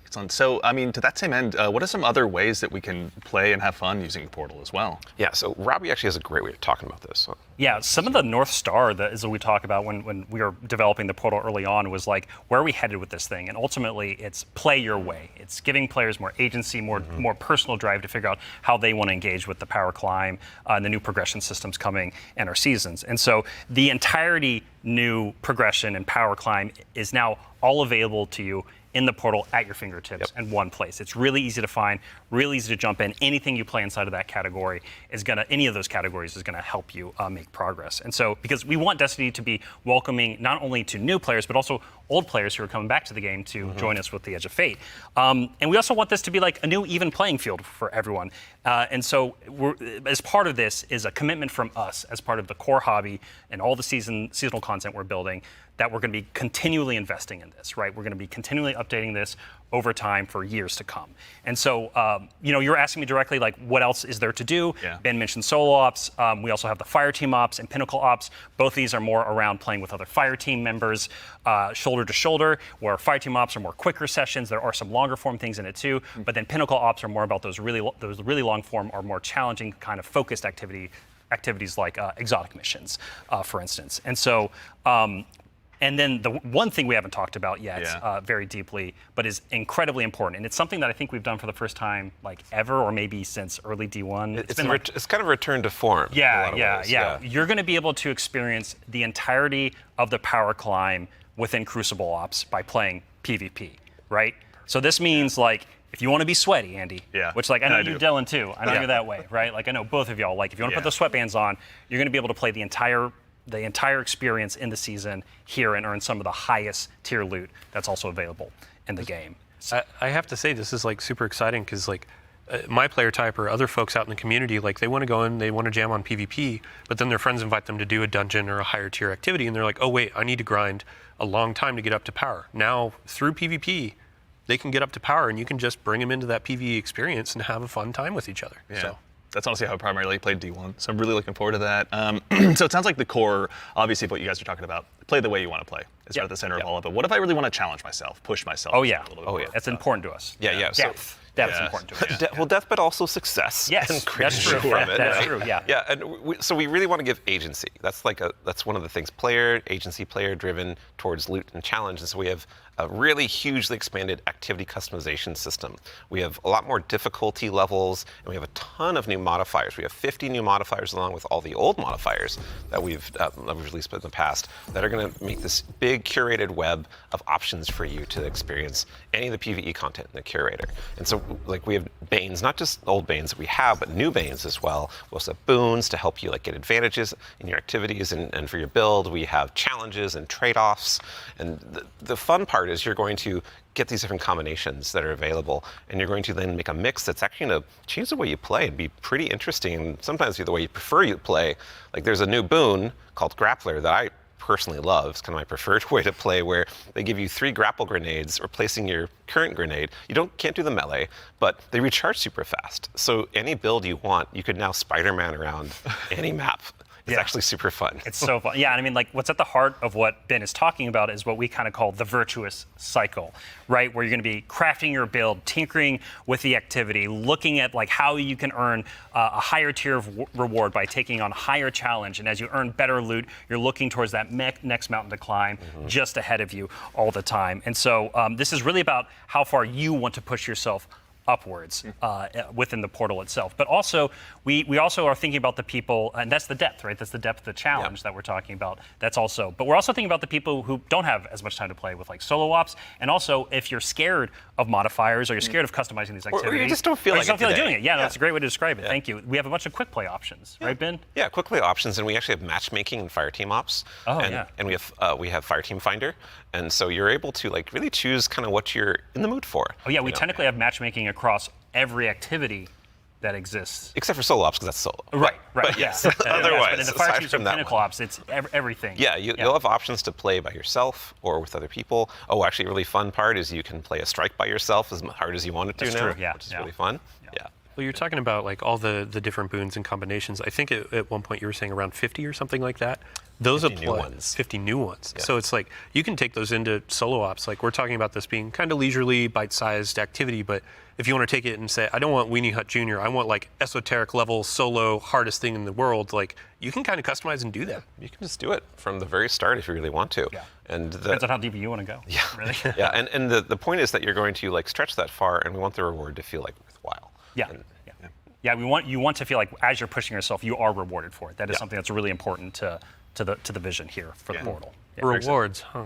S2: Excellent. So, I mean, to that same end, what are some other ways that we can play and have fun using Portal as well?
S9: Yeah, so Robbie actually has a great way of talking about this. So
S3: Yeah, some of the North Star that is what we talk about when we were developing the portal early on was like, where are we headed with this thing? And ultimately, it's play your way. It's giving players more agency, more personal drive to figure out how they want to engage with the power climb and the new progression systems coming and our seasons. And so the entirety new progression and power climb is now all available to you in the portal at your fingertips in one place. It's really easy to find, really easy to jump in. Anything you play inside of that category is any of those categories is gonna help you make progress. And so, because we want Destiny to be welcoming not only to new players, but also old players who are coming back to the game to join us with the Edge of Fate. And we also want this to be like a new even playing field for everyone. And so as part of this is a commitment from us as part of the core hobby and all the seasonal content we're building, that we're going to be continually investing in this, right? We're going to be continually updating this over time for years to come. And so, you're asking me directly, like, what else is there to do?
S2: Yeah.
S3: Ben mentioned solo ops. We also have the fire team ops and pinnacle ops. Both of these are more around playing with other fire team members, shoulder to shoulder, where fire team ops are more quicker sessions. There are some longer form things in it too, but then pinnacle ops are more about those really long form or more challenging kind of focused activities like exotic missions, for instance. And so, and then the one thing we haven't talked about yet very deeply, but is incredibly important, and it's something that I think we've done for the first time like ever, or maybe since early D1.
S9: It's kind of a return to form.
S3: Yeah. You're going to be able to experience the entirety of the power climb within Crucible Ops by playing PvP, right? So this means like, if you want to be sweaty, Andy, which like I know you, Dylan, too. I know you're that way, right? Like I know both of y'all. Like if you want to put the sweatbands on, you're going to be able to play the entire experience in the season here and earn some of the highest tier loot that's also available in the game.
S5: I have to say, this is like super exciting because like my player type or other folks out in the community, like they want to go in, they want to jam on PvP, but then their friends invite them to do a dungeon or a higher tier activity, and they're like, oh wait, I need to grind a long time to get up to power. Now through PvP, they can get up to power, and you can just bring them into that PvE experience and have a fun time with each other.
S2: Yeah.
S5: So.
S2: That's honestly how I primarily played D1, so I'm really looking forward to that. So it sounds like the core, obviously, of what you guys are talking about, play the way you want to play. It's right at the center of all of it. What if I really want to challenge myself, push myself?
S3: Oh yeah,
S2: a little bit more?
S3: That's important to us.
S9: Yeah.
S3: Death is important to us.
S9: Well, death, but also success.
S3: Yes,
S9: and
S3: that's true.
S9: From it,
S3: That's true. Yeah.
S9: Yeah, and so we really want to give agency. That's one of the things. Player driven towards loot and challenge. And so we have a really hugely expanded activity customization system. We have a lot more difficulty levels, and we have a ton of new modifiers. We have 50 new modifiers along with all the old modifiers that we've released in the past that are going to make this big curated web of options for you to experience any of the PvE content in the curator. And so, like, we have Banes, not just old Banes that we have, but new Banes as well. We also have boons to help you like get advantages in your activities and for your build. We have challenges and trade-offs. And the fun part is you're going to get these different combinations that are available, and you're going to then make a mix that's actually going to change the way you play and be pretty interesting, and sometimes the way you prefer you play. Like there's a new boon called Grappler that I personally love. It's kind of my preferred way to play, where they give you 3 grapple grenades replacing your current grenade. You can't do the melee, but they recharge super fast. So any build you want, you could now Spider-Man around any map. It's actually super fun.
S3: It's so fun. Yeah, and I mean, like, what's at the heart of what Ben is talking about is what we kind of call the virtuous cycle, right? Where you're going to be crafting your build, tinkering with the activity, looking at like how you can earn a higher tier of reward by taking on higher challenge. And as you earn better loot, you're looking towards that next mountain to climb just ahead of you all the time. And so this is really about how far you want to push yourself upwards within the portal itself. But also, we also are thinking about the people, and that's the depth, right? That's the depth of the challenge that we're talking about. That's also, but we're also thinking about the people who don't have as much time to play with like solo ops, and also if you're scared of modifiers or you're scared of customizing these activities.
S9: Or you just don't feel like
S3: doing it. Yeah, no, that's a great way to describe it. Thank you. We have a bunch of quick play options, right, Ben?
S9: Yeah, quick play options, and we actually have matchmaking and fire team ops. And we have fire team finder, and so you're able to like really choose kind of what you're in the mood for.
S3: Oh yeah, we technically have matchmaking across every activity that exists.
S9: Except for solo ops, because that's solo.
S3: Right.
S9: But yes, otherwise,
S3: but in the fire teams and pinnacle ops, it's everything.
S9: Yeah, you'll have options to play by yourself or with other people. Oh, actually, a really fun part is you can play a strike by yourself as hard as you want it to now, which is really fun.
S5: Well, you're talking about like all the different boons and combinations. I think at one point you were saying around 50 or something like that. Those
S9: 50
S5: apply.
S9: new ones.
S5: 50 new ones.
S9: Yeah.
S5: So it's like you can take those into solo ops. Like we're talking about this being kind of leisurely, bite-sized activity, but if you want to take it and say, I don't want Weenie Hut Jr., I want like esoteric level solo hardest thing in the world, like you can kind of customize and do that.
S9: You can just do it from the very start if you really want to.
S3: Yeah.
S9: And
S3: Depends on how deep you want to go.
S9: Yeah.
S3: Really.
S9: Yeah, and the point is that you're going to like stretch that far, and we want the reward to feel like worthwhile.
S3: Yeah. Yeah, you want to feel like as you're pushing yourself, you are rewarded for it. That is something that's really important to the vision here for the portal. Yeah.
S5: Rewards, huh?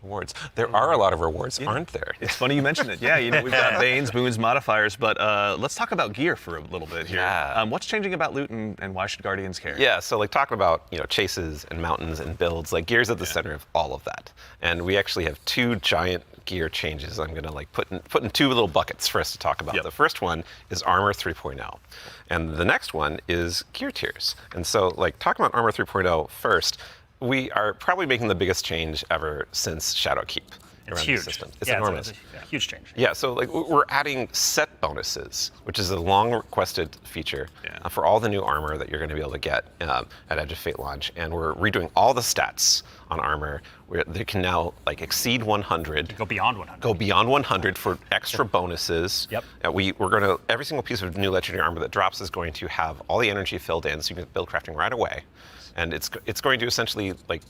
S9: Rewards. There are a lot of rewards, aren't there?
S2: It's funny you mention it. Yeah, we've got Banes, boons, modifiers, but let's talk about gear for a little bit here.
S9: Yeah.
S2: What's changing about loot and why should Guardians care?
S9: Yeah, so like talking about chases and mountains and builds, like gear's at the center of all of that. And we actually have 2 giant gear changes I'm gonna like put in 2 little buckets for us to talk about.
S2: Yep.
S9: The first one is Armor 3.0. And the next one is gear tiers. And so like talking about Armor 3.0 first, we are probably making the biggest change ever since Shadowkeep
S3: It's
S9: around
S3: huge.
S9: the system. It's
S3: yeah,
S9: enormous.
S3: It's a huge change.
S9: Yeah, so like we're adding set bonuses, which is a long requested feature for all the new armor that you're going to be able to get at Edge of Fate launch, and we're redoing all the stats on armor where they can now like exceed 100.
S3: Go beyond 100.
S9: Go beyond 100 for extra bonuses.
S3: Yep.
S9: We're going to every single piece of new legendary armor that drops is going to have all the energy filled in, so you can build crafting right away, and it's going to essentially like.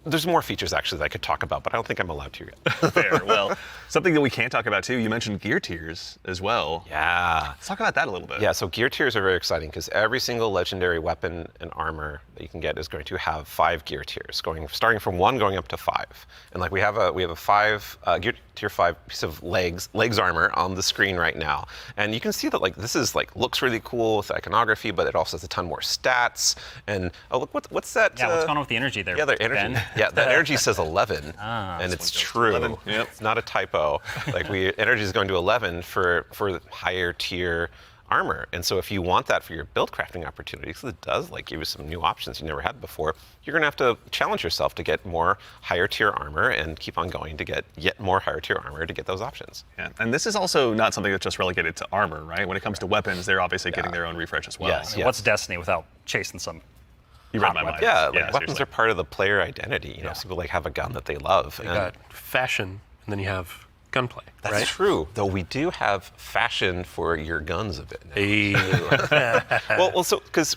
S9: There's more features actually that I could talk about, but I don't think I'm allowed to yet.
S2: Fair. Well, something that we can talk about too, you mentioned gear tiers as well.
S9: Yeah.
S2: Let's talk about that a little bit.
S9: Yeah, so gear tiers are very exciting because every single legendary weapon and armor that you can get is going to have 5 gear tiers, starting from 1 going up to 5. And like we have a 5 gear tier 5 piece of legs armor on the screen right now. And you can see that like this is like looks really cool with iconography, but it also has a ton more stats. And oh look, what's that?
S3: Yeah, what's going on with the energy there?
S9: Yeah, the energy.
S3: Ben?
S9: Yeah, the energy says 11, and it's true.
S2: 11, yep.
S9: It's not a typo. Like energy is going to 11 for higher tier armor, and so if you want that for your build crafting opportunities, because it does like give you some new options you never had before, you're going to have to challenge yourself to get more higher tier armor and keep on going to get yet more higher tier armor to get those options.
S2: Yeah, and this is also not something that's just relegated to armor, right? When it comes to weapons, they're obviously getting their own refresh as well.
S9: Yes,
S3: I mean, what's Destiny without chasing some?
S2: You read my mind.
S9: Yeah, like weapons
S2: seriously.
S9: are part of the player identity. You know, some people like have a gun that they love.
S5: You got fashion, and then you have gunplay.
S9: That's
S5: right?
S9: true, though we do have fashion for your guns a bit now.
S5: Hey.
S9: well, so because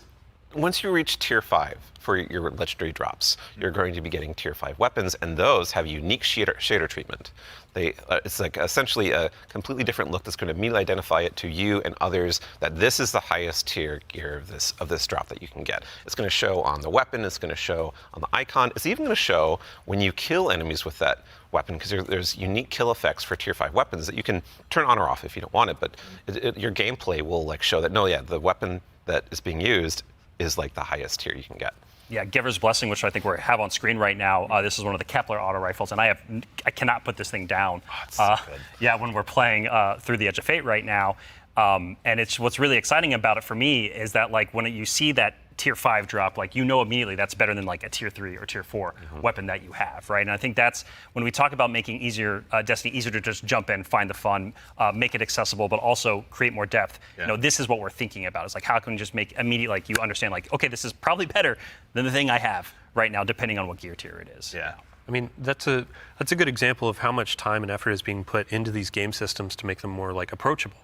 S9: once you reach tier 5 for your legendary drops, you're going to be getting tier 5 weapons, and those have unique shader treatment. It's like essentially a completely different look that's going to immediately identify it to you and others that this is the highest tier gear of this drop that you can get. It's going to show on the weapon, it's going to show on the icon, it's even going to show when you kill enemies with that weapon, because there's unique kill effects for tier 5 weapons that you can turn on or off if you don't want it, but your gameplay will like show that, no, yeah, the weapon that is being used is like the highest tier you can get.
S3: Yeah, Giver's Blessing, which I think we have on screen right now. This is one of the Kepler auto rifles, and I cannot put this thing down.
S9: Oh, it's so good.
S3: Yeah, when we're playing through the Edge of Fate right now, and it's what's really exciting about it for me is that like when you see that tier 5 drop, like you know immediately that's better than like a tier 3 or tier 4 weapon that you have, right? And I think that's when we talk about making Destiny easier to just jump in, find the fun, make it accessible, but also create more depth.
S2: Yeah.
S3: You know, this is what we're thinking about. It's like how can we just make immediate, like you understand, like okay, this is probably better than the thing I have right now, depending on what gear tier it is.
S2: Yeah.
S5: I mean, that's a good example of how much time and effort is being put into these game systems to make them more like approachable.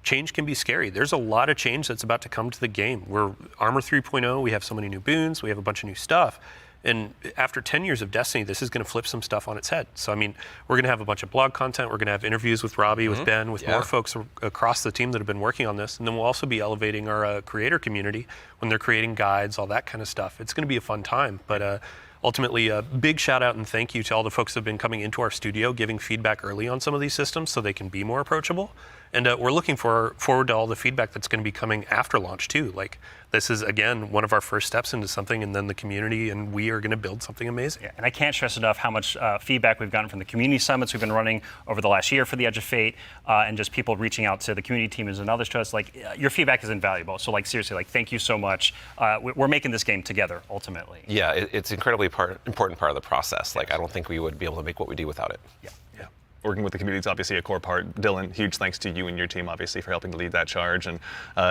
S5: Change can be scary. There's a lot of change that's about to come to the game. We're Armor 3.0, we have so many new boons, we have a bunch of new stuff. And after 10 years of Destiny, this is going to flip some stuff on its head. So, I mean, we're going to have a bunch of blog content. We're going to have interviews with Robbie, with Ben, with more folks across the team that have been working on this. And then we'll also be elevating our creator community when they're creating guides, all that kind of stuff. It's going to be a fun time. But ultimately, a big shout out and thank you to all the folks that have been coming into our studio, giving feedback early on some of these systems so they can be more approachable. And we're looking forward to all the feedback that's going to be coming after launch too. Like this is again one of our first steps into something, and then the community and we are going to build something amazing.
S3: Yeah, and I can't stress enough how much feedback we've gotten from the community summits we've been running over the last year for the Edge of Fate, and just people reaching out to the community teams and others to us. Like your feedback is invaluable. So like seriously, like thank you so much. We're making this game together ultimately.
S9: Yeah, it's incredibly important part of the process. Like I don't think we would be able to make what we do without it.
S3: Yeah.
S2: Yeah. working with the community is obviously a core part. Dylan, huge thanks to you and your team, obviously, for helping to lead that charge. And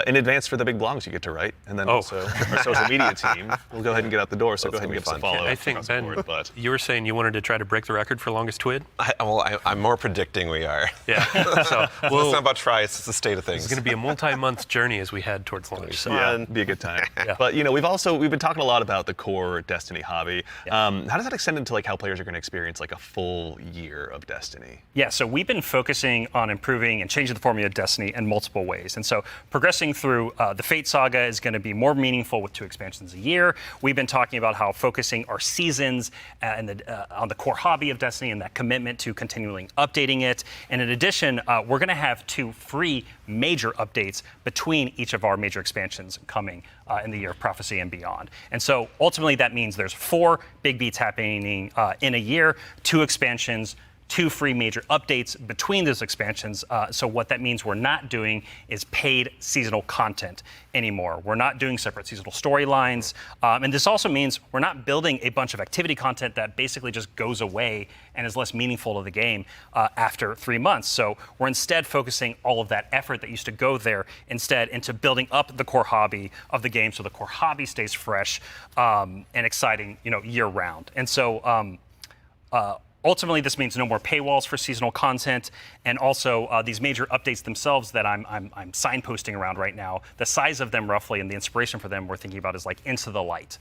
S2: in advance for the big blogs you get to write. And then also our social media team will go ahead and get out the door, so go ahead and give us a follow.
S5: I think, Ben, you were saying you wanted to try to break the record for longest twid?
S9: I'm more predicting we are.
S5: Yeah. So
S9: it's not about try, it's the state of things.
S5: It's going to be a multi-month journey as we head towards launch. So.
S2: Yeah, be a good time. But we've been talking a lot about the core Destiny hobby. How does that extend into like how players are going to experience like a full year of Destiny?
S3: Yeah, so we've been focusing on improving and changing the formula of Destiny in multiple ways. And so progressing through the Fate Saga is going to be more meaningful with 2 expansions a year. We've been talking about how focusing our seasons on the core hobby of Destiny and that commitment to continually updating it. And in addition, we're going to have 2 free major updates between each of our major expansions coming in the Year of Prophecy and beyond. And so ultimately that means there's 4 big beats happening in a year, 2 expansions, 2 free major updates between those expansions. So what that means we're not doing is paid seasonal content anymore. We're not doing separate seasonal storylines. And this also means we're not building a bunch of activity content that basically just goes away and is less meaningful to the game after 3 months. So we're instead focusing all of that effort that used to go there instead into building up the core hobby of the game so the core hobby stays fresh and exciting, year round. And so ultimately, this means no more paywalls for seasonal content, and also these major updates themselves that I'm signposting around right now. The size of them roughly and the inspiration for them we're thinking about is like Into the Light.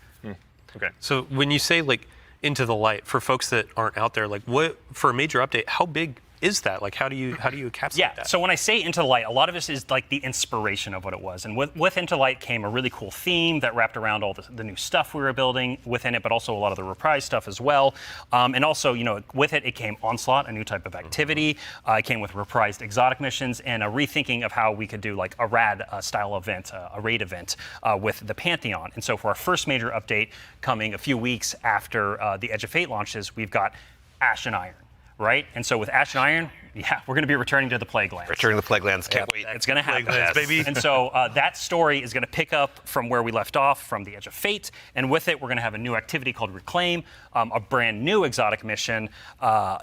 S2: Okay.
S5: So when you say like Into the Light, for folks that aren't out there, like what for a major update, how big is that? Like how do you encapsulate that?
S3: So when I say Into the Light, a lot of this is like the inspiration of what it was. And with Into the Light came a really cool theme that wrapped around all the new stuff we were building within it, but also a lot of the reprise stuff as well. And also, with it came Onslaught, a new type of activity. It came with reprised exotic missions and a rethinking of how we could do like a rad style event, a raid event with the Pantheon. And so for our first major update coming a few weeks after the Edge of Fate launches, we've got Ash and Iron. Right? And so with Ash and Iron, we're going to be returning to the Plague Lands.
S9: Returning to the Plague Lands, can't wait.
S3: It's going to happen.
S5: Plague Lands, baby.
S3: And so that story is going to pick up from where we left off, from the Edge of Fate. And with it, we're going to have a new activity called Reclaim, a brand new exotic mission,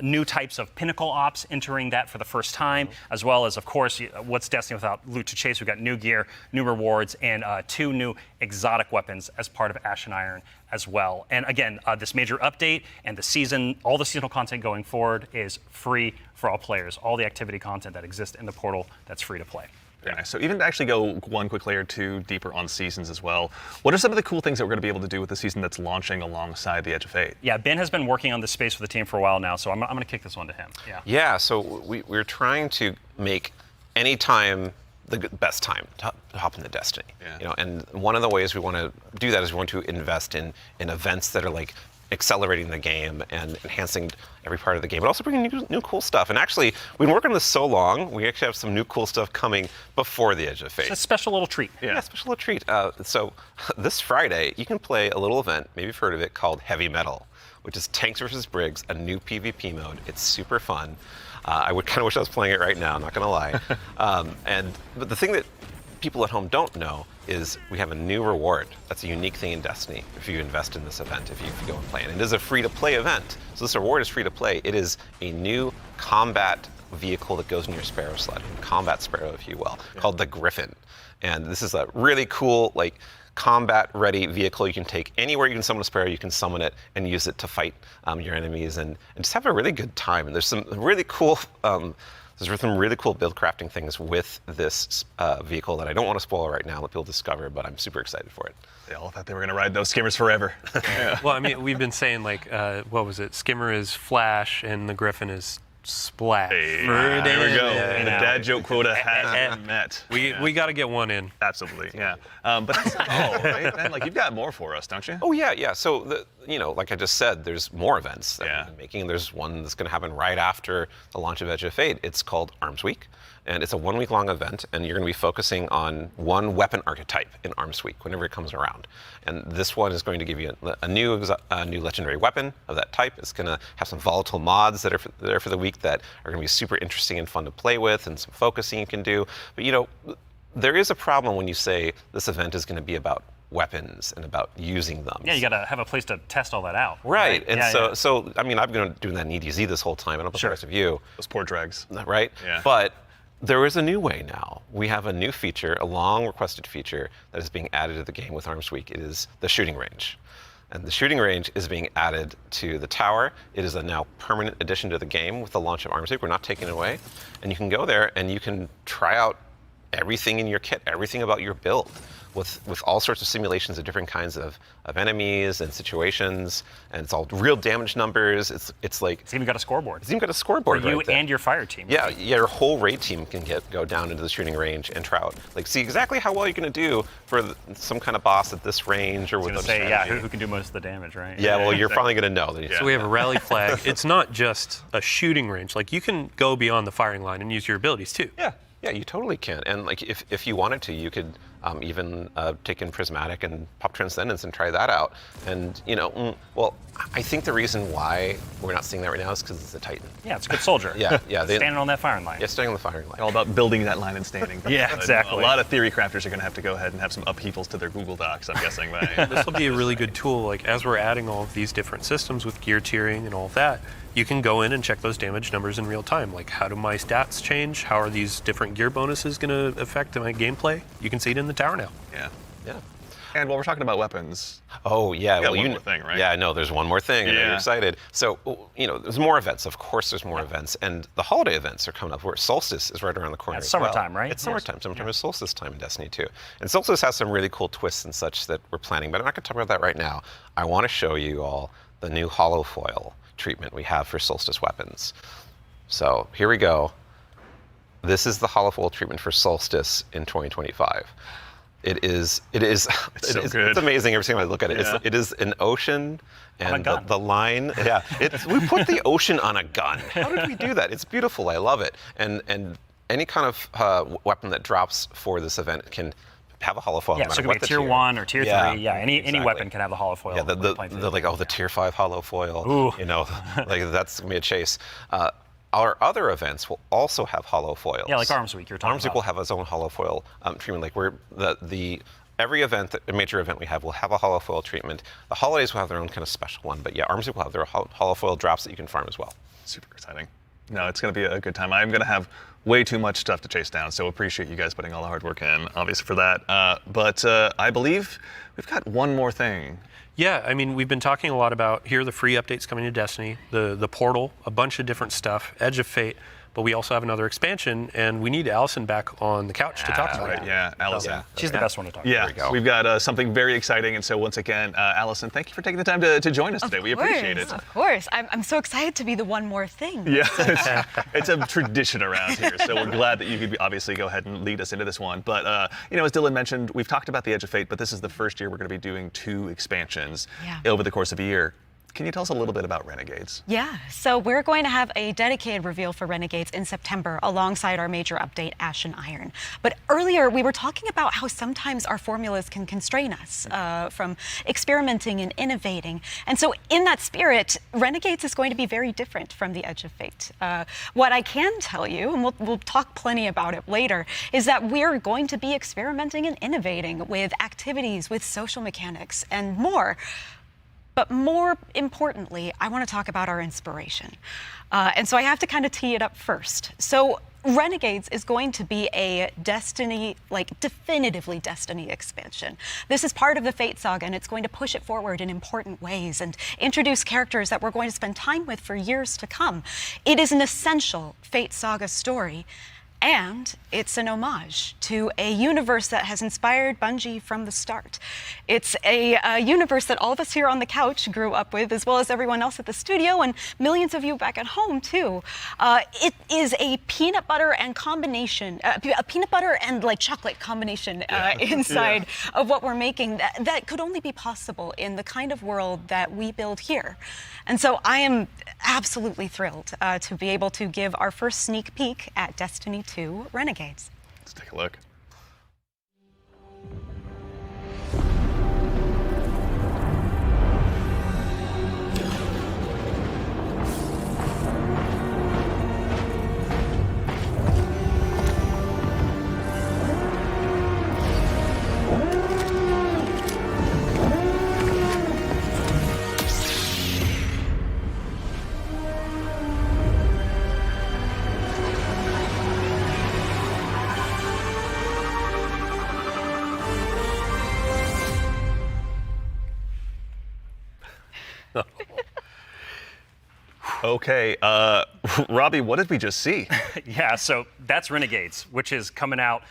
S3: new types of pinnacle ops entering that for the first time, as well as, of course, what's Destiny without loot to chase? We've got new gear, new rewards, and 2 new exotic weapons as part of Ash and Iron as well. And again, this major update and all the seasonal content going forward is free for all players. All the activity content that exists in the portal, that's free to play.
S2: Very nice. So even to actually go one quick layer 2 deeper on seasons as well, what are some of the cool things that we're going to be able to do with the season that's launching alongside the Edge of Fate?
S3: Yeah, Ben has been working on this space for the team for a while now, so I'm going to kick this one to him.
S9: Yeah, so we're trying to make any time the best time to hop into Destiny. And one of the ways we want to do that is we want to invest in events that are like accelerating the game and enhancing every part of the game, but also bringing new cool stuff. And actually, we've been working on this so long, we actually have some new cool stuff coming before the Edge of Fate.
S3: It's a special little treat.
S9: Yeah, special little treat. So this Friday, you can play a little event, maybe you've heard of it, called Heavy Metal, which is Tanks versus Briggs, a new PvP mode. It's super fun. I would kind of wish I was playing it right now, I'm not going to lie. But the thing that people at home don't know is we have a new reward. That's a unique thing in Destiny if you invest in this event, if you go and play it. And it is a free-to-play event. So this reward is free-to-play. It is a new combat vehicle that goes in your Sparrow sled, combat Sparrow, if you will, called the Griffin. And this is a really cool, like, combat-ready vehicle you can take anywhere you can summon a Sparrow. You can summon it and use it to fight your enemies and just have a really good time. And there's some really cool build crafting things with this vehicle that I don't want to spoil right now, let people discover, but I'm super excited for it.
S2: They all thought they were going to ride those skimmers forever.
S5: Well, I mean, we've been saying like, what was it? Skimmer is Flash and the Griffin is Splash.
S2: Hey, there we go. The dad joke quota has been met.
S5: We got to get one in.
S2: Absolutely, yeah. But that's right? Ben, like you've got more for us, don't you?
S9: Oh yeah. So like I just said, there's more events that we've been making. There's one that's going to happen right after the launch of Edge of Fate. It's called Arms Week, and it's a 1-week-long event, and you're going to be focusing on one weapon archetype in Arms Week whenever it comes around. And this one is going to give you a new legendary weapon of that type. It's going to have some volatile mods that are there for the week that are going to be super interesting and fun to play with, and some focusing you can do. But there is a problem when you say this event is going to be about weapons and about using them.
S3: Yeah, you got to have a place to test all that out.
S9: Right, and
S3: Yeah,
S9: so I mean, I've been doing that in EDZ this whole time. I don't know about the rest of you.
S2: Those poor dregs.
S9: Right?
S2: Yeah.
S9: But there is a new way now. We have a new feature, a long requested feature that is being added to the game with Arms Week. It is the shooting range. And the shooting range is being added to the tower. It is a now permanent addition to the game with the launch of Arms Week. We're not taking it away. And you can go there and you can try out everything in your kit, everything about your build, with all sorts of simulations of different kinds of enemies and situations, and it's all real damage numbers. It's like
S3: It's even got a scoreboard.
S9: It's even got a scoreboard
S3: for you
S9: right there.
S3: and your fire team.
S9: Yeah, your whole raid team can go down into the shooting range and try out, like, see exactly how well you're going to do for some kind of boss at this range or with
S3: I was
S9: a
S3: gonna say, yeah,
S9: strategy.
S3: who can do most of the damage, right?
S9: Yeah, well, you're probably going to know.
S5: So we have a rally flag. It's not just a shooting range. Like, you can go beyond the firing line and use your abilities too.
S9: Yeah, you totally can. And like, if you wanted to, you could even take in Prismatic and pop Transcendence and try that out. And well, I think the reason why we're not seeing that right now is because it's a Titan.
S3: Yeah, it's a good soldier.
S9: Yeah.
S3: Standing on that firing line.
S9: Yeah, standing on the firing line.
S2: All about building that line and standing.
S3: Yeah, exactly.
S2: A lot of theory crafters are going to have to go ahead and have some upheavals to their Google Docs, I'm guessing.
S5: This will be a really good tool. Like, as we're adding all of these different systems with gear tiering and all of that, you can go in and check those damage numbers in real time. Like, how do my stats change? How are these different gear bonuses going to affect my gameplay? You can see it in the tower now.
S2: Yeah.
S9: Yeah.
S2: And while we're talking about weapons.
S9: Oh, yeah.
S2: Well, one more thing, right?
S9: Yeah, I know. There's one more thing. I know you're excited. So, there's more events. Of course, there's more events. And the holiday events are coming up. Where Solstice is right around the corner.
S3: It's
S9: as
S3: summertime,
S9: well.
S3: right?
S9: It's summertime. Summertime is Solstice time in Destiny 2. And Solstice has some really cool twists and such that we're planning, but I'm not going to talk about that right now. I want to show you all the new holofoil treatment we have for Solstice weapons. So here we go. This is the holofoil treatment for Solstice in 2025. It is
S2: so good.
S9: It's amazing every time I look at it.
S2: Yeah.
S9: It is an ocean and
S3: gun.
S9: the line. Yeah, we put the ocean on a gun. How did we do that? It's beautiful. I love it. And any kind of weapon that drops for this event can have a holofoil.
S3: Yeah,
S9: no
S3: so
S9: matter
S3: it could be tier 1 or tier 3. Yeah, any
S9: exactly.
S3: weapon can have the holofoil.
S9: Yeah, the tier 5 holofoil.
S3: Ooh.
S9: Like that's gonna be a chase. Our other events will also have holofoils.
S3: Yeah, like Arms Week you're talking
S9: Arms Week will have its own holofoil treatment. Like every event, a major event we have will have a holofoil treatment. The holidays will have their own kind of special one, but yeah, Arms Week will have their holofoil drops that you can farm as well.
S2: Super exciting. No, it's going to be a good time. I'm going to have way too much stuff to chase down, so appreciate you guys putting all the hard work in, obviously, for that. But I believe we've got one more thing.
S5: Yeah, I mean, we've been talking a lot about, here are the free updates coming to Destiny, the portal, a bunch of different stuff, Edge of Fate, but we also have another expansion, and we need Allison back on the couch to talk about it.
S2: Yeah, Allison.
S9: Yeah.
S3: She's the best one to talk
S2: Yeah,
S3: about.
S9: There we go.
S2: we've got something very exciting, and so once again, Allison, thank you for taking the time to join us today. We appreciate it.
S4: Of course. I'm so excited to be the one more thing.
S2: Yeah, it's a tradition around here, so we're glad that you could obviously go ahead and lead us into this one. But, as Dylan mentioned, we've talked about the Edge of Fate, but this is the first year we're going to be doing 2 expansions over the course of a year. Can you tell us a little bit about Renegades?
S4: Yeah, so we're going to have a dedicated reveal for Renegades in September alongside our major update, Ash and Iron. But earlier we were talking about how sometimes our formulas can constrain us from experimenting and innovating. And so in that spirit, Renegades is going to be very different from the Edge of Fate. What I can tell you, and we'll talk plenty about it later, is that we're going to be experimenting and innovating with activities, with social mechanics, and more. But more importantly, I want to talk about our inspiration. And so I have to kind of tee it up first. So Renegades is going to be a Destiny, definitively Destiny expansion. This is part of the Fate Saga, and it's going to push it forward in important ways and introduce characters that we're going to spend time with for years to come. It is an essential Fate Saga story. And it's an homage to a universe that has inspired Bungie from the start. It's a universe that all of us here on the couch grew up with, as well as everyone else at the studio and millions of you back at home too. It is a peanut butter and combination, a peanut butter and chocolate combination inside of what we're making that could only be possible in the kind of world that we build here. And so I am absolutely thrilled to be able to give our first sneak peek at Destiny 2 Renegades.
S2: Let's take a look. Okay, Robbie, what did we just see?
S3: Yeah, so that's Renegades, which is coming out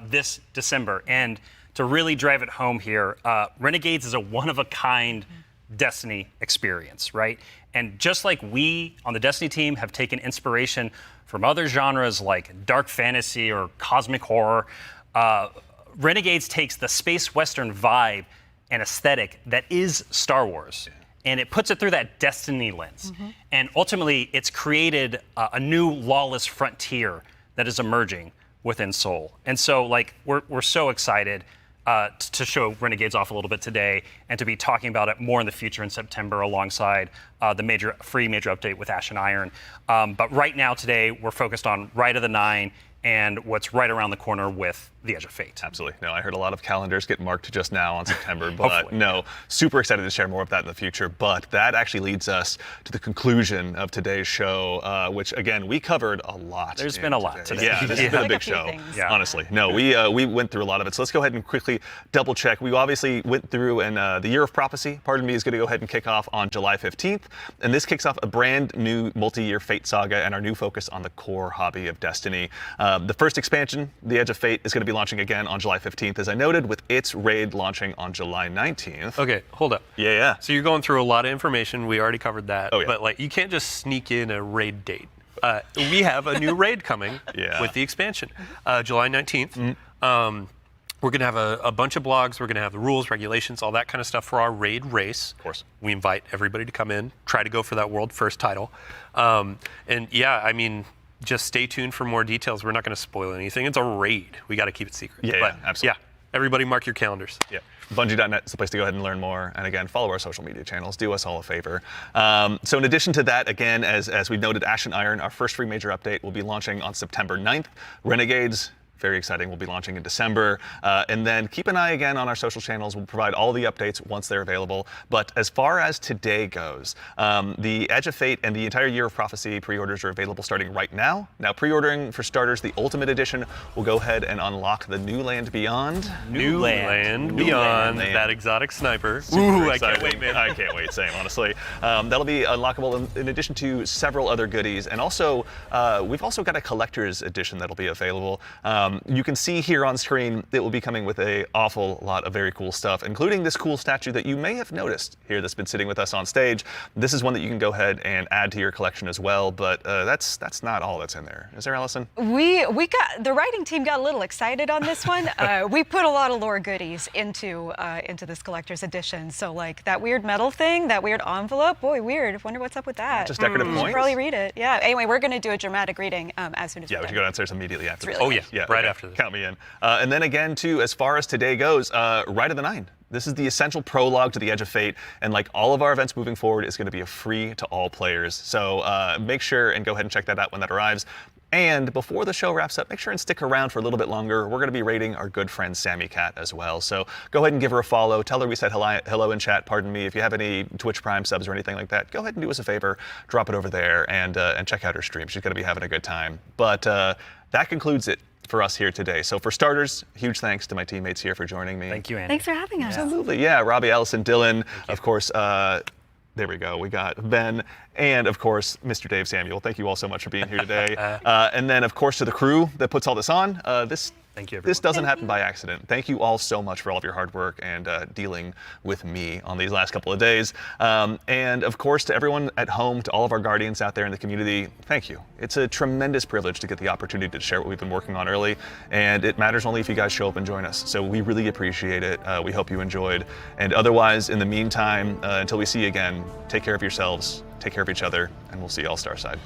S3: this December. And to really drive it home here, Renegades is a one-of-a-kind Destiny experience, right? And just like we on the Destiny team have taken inspiration from other genres like dark fantasy or cosmic horror, Renegades takes the space western vibe and aesthetic that is Star Wars. And it puts it through that Destiny lens. And ultimately, it's created a new lawless frontier that is emerging within Seoul. And so, like, we're so excited to show Renegades off a little bit today and to be talking about it more in the future in September alongside the free major update with Ash and Iron. But right now, today, we're focused on Rite of the Nine and what's right around the corner with the Edge of Fate.
S2: Absolutely. No, I heard a lot of calendars get marked just now on September, but no, super excited to share more of that in the future. But that actually leads us to the conclusion of today's show, which again, we covered a lot.
S3: There's been a lot today.
S2: Yeah, this has been a big show, honestly. No, we went through a lot of it. So let's go ahead and quickly double check. We obviously went through, and the Year of Prophecy, pardon me, is going to go ahead and kick off on July 15th. And this kicks off a brand new multi-year Fate Saga and our new focus on the core hobby of Destiny. The first expansion, The Edge of Fate, is going to be launching again on July 15th, as I noted, with its raid launching on July 19th.
S5: Okay, hold up.
S2: Yeah.
S5: So you're going through a lot of information. We already covered that.
S2: Oh, yeah.
S5: But like, you can't just sneak in a raid date. We have a new raid coming with the expansion, July 19th. We're going to have a bunch of blogs. We're going to have the rules, regulations, all that kind of stuff for our raid race.
S2: Of course.
S5: We invite everybody to come in, try to go for that world first title. And yeah, I mean, just stay tuned for more details. We're not going to spoil anything. It's a raid. We got to keep it secret.
S2: Yeah, absolutely.
S5: Yeah, everybody mark your calendars.
S2: Yeah. Bungie.net is the place to go ahead and learn more. And again, follow our social media channels. Do us all a favor. So in addition to that, again, as we've noted, Ash and Iron, our first free major update, will be launching on September 9th. Renegades, very exciting, will be launching in December. And then keep an eye again on our social channels. We'll provide all the updates once they're available. But as far as today goes, the Edge of Fate and the entire Year of Prophecy pre-orders are available starting right now. Now, pre-ordering for starters, the Ultimate Edition will go ahead and unlock the New Land Beyond.
S5: New Land Beyond, that exotic sniper.
S2: Ooh,
S5: I can't wait, man.
S2: I can't wait, same, honestly. That'll be unlockable in addition to several other goodies. And also, we've also got a collector's edition that'll be available. You can see here on screen, it will be coming with an awful lot of very cool stuff, including this cool statue that you may have noticed here that's been sitting with us on stage. This is one that you can go ahead and add to your collection as well, but that's not all that's in there. Is there, Allison?
S4: We got, the writing team got a little excited on this one. We put a lot of lore goodies into this collector's edition. So like that weird metal thing, that weird envelope, boy, weird. Wonder what's up with that.
S2: Just decorative points?
S4: You should probably read it. Yeah, anyway, we're gonna do a dramatic reading as soon as
S2: we should go downstairs immediately after this.
S4: Really
S5: right after this.
S2: Count me in. And then again, too, as far as today goes, Rite of the Nine. This is the essential prologue to the Edge of Fate, and like all of our events moving forward, is going to be a free to all players. So make sure and go ahead and check that out when that arrives. And before the show wraps up, make sure and stick around for a little bit longer. We're going to be rating our good friend Sammy Cat as well. So go ahead and give her a follow. Tell her we said hello in chat. Pardon me. If you have any Twitch Prime subs or anything like that, go ahead and do us a favor. Drop it over there and check out her stream. She's going to be having a good time. But that concludes it for us here today. So for starters, huge thanks to my teammates here for joining me.
S3: Thank you, Andy.
S4: Thanks for having us.
S2: Absolutely. Yeah, Robbie, Allison, Dylan, of course. There we go. We got Ben and, of course, Mr. Dave Samuel. Thank you all so much for being here today. And then, of course, to the crew that puts all this on.
S3: Thank you, everyone.
S2: This doesn't happen by accident. Thank you all so much for all of your hard work and dealing with me on these last couple of days. And, of course, to everyone at home, to all of our guardians out there in the community, thank you. It's a tremendous privilege to get the opportunity to share what we've been working on early. And it matters only if you guys show up and join us. So we really appreciate it. We hope you enjoyed. And otherwise, in the meantime, until we see you again, take care of yourselves, take care of each other, and we'll see you all Starside.